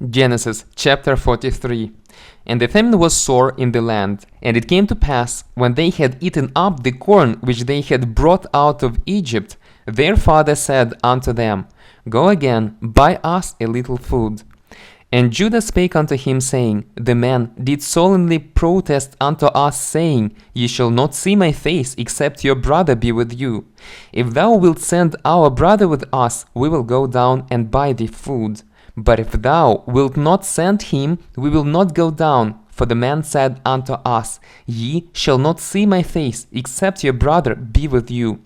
Genesis chapter 43. And the famine was sore in the land. And it came to pass, when they had eaten up the corn which they had brought out of Egypt, their father said unto them, Go again, buy us a little food. And Judah spake unto him, saying, The man did solemnly protest unto us, saying, Ye shall not see my face, except your brother be with you. If thou wilt send our brother with us, we will go down and buy thee food. But if thou wilt not send him, we will not go down. For the man said unto us, Ye shall not see my face, except your brother be with you.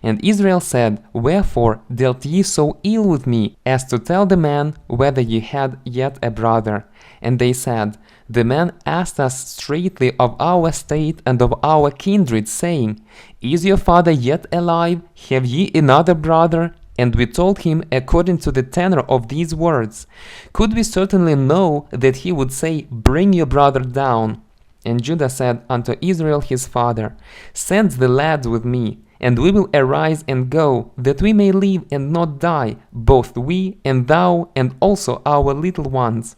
And Israel said, Wherefore dealt ye so ill with me, as to tell the man whether ye had yet a brother? And they said, The man asked us straitly of our estate and of our kindred, saying, Is your father yet alive? Have ye another brother? And we told him according to the tenor of these words. Could we certainly know that he would say, Bring your brother down? And Judah said unto Israel his father, Send the lads with me, and we will arise and go, that we may live and not die, both we and thou, and also our little ones.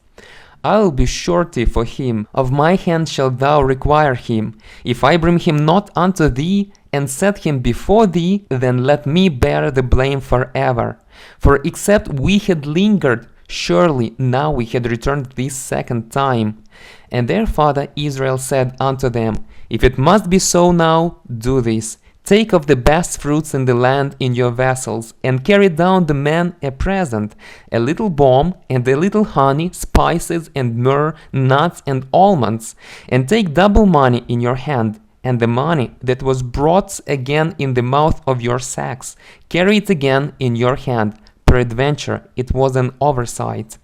I will be surety for him, of my hand shalt thou require him. If I bring him not unto thee, and set him before thee, then let me bear the blame forever. For except we had lingered, surely now we had returned this second time. And their father Israel said unto them, If it must be so now, do this. Take of the best fruits in the land in your vessels, and carry down the man a present, a little balm, and a little honey, spices, and myrrh, nuts, and almonds. And take double money in your hand, and the money that was brought again in the mouth of your sacks, carry it again in your hand. Peradventure it was an oversight.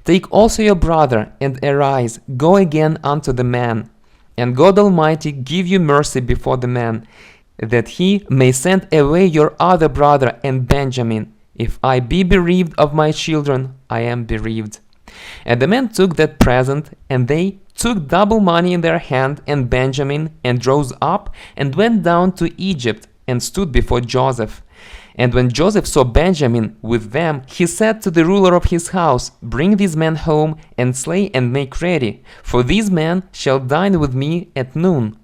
Take also your brother, and arise, go again unto the man. And God Almighty give you mercy before the man, that he may send away your other brother and Benjamin. If I be bereaved of my children, I am bereaved. And the men took that present, and they took double money in their hand and Benjamin, and rose up, and went down to Egypt, and stood before Joseph. And when Joseph saw Benjamin with them, he said to the ruler of his house, Bring these men home, and slay and make ready, for these men shall dine with me at noon.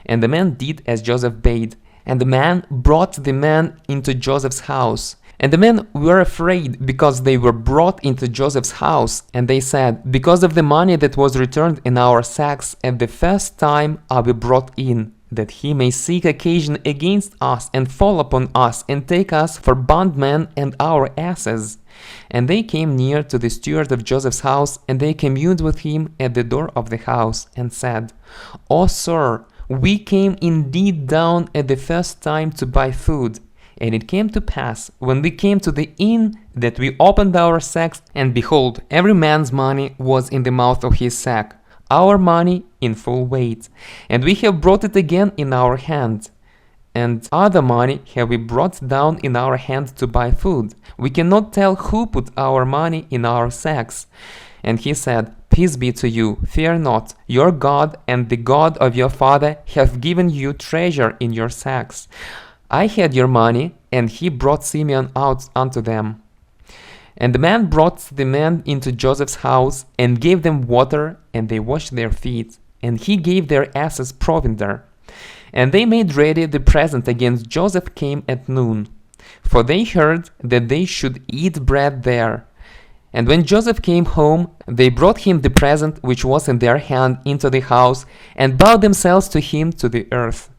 And the man did as Joseph bade. And the man brought the men into Joseph's house. And the men were afraid, because they were brought into Joseph's house. And they said, Because of the money that was returned in our sacks at the first time are we brought in, that he may seek occasion against us, and fall upon us, and take us for bondmen and our asses. And they came near to the steward of Joseph's house, and they communed with him at the door of the house, and said, O sir, we came indeed down at the first time to buy food. And it came to pass, when we came to the inn, that we opened our sacks, and behold, every man's money was in the mouth of his sack, our money in full weight. And we have brought it again in our hand. And other money have we brought down in our hand to buy food. We cannot tell who put our money in our sacks. And he said, Peace be to you, fear not. Your God and the God of your father have given you treasure in your sacks. I had your money, and he brought Simeon out unto them. And the man brought the men into Joseph's house, and gave them water, and they washed their feet. And he gave their asses provender. And they made ready the present against Joseph came at noon. For they heard that they should eat bread there. And when Joseph came home, they brought him the present which was in their hand into the house, and bowed themselves to him to the earth.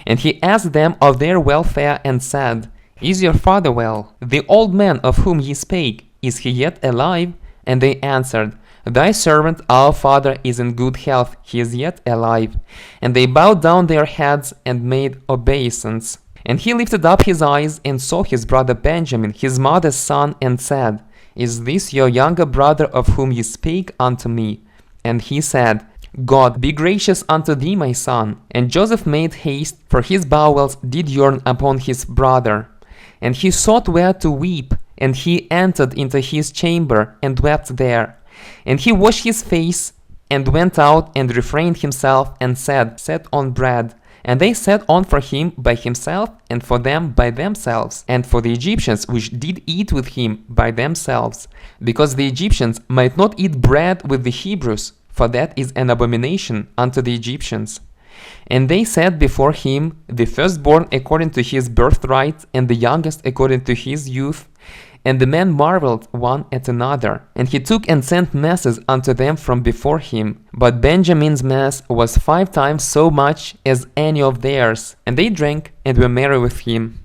And he asked them of their welfare, and said, Is your father well? The old man of whom ye spake, is he yet alive? And they answered, Thy servant our father is in good health, he is yet alive. And they bowed down their heads, and made obeisance. And he lifted up his eyes, and saw his brother Benjamin, his mother's son, and said, Is this your younger brother of whom ye spake unto me? And he said, God be gracious unto thee, my son. And Joseph made haste, for his bowels did yearn upon his brother. And he sought where to weep, and he entered into his chamber, and wept there. And he washed his face, and went out, and refrained himself, and said, Set on bread. And they set on for him by himself, and for them by themselves, and for the Egyptians which did eat with him by themselves, because the Egyptians might not eat bread with the Hebrews, for that is an abomination unto the Egyptians. And they set before him the firstborn according to his birthright, and the youngest according to his youth. And the men marveled one at another. And he took and sent masses unto them from before him. But Benjamin's mass was 5 times so much as any of theirs. And they drank and were merry with him.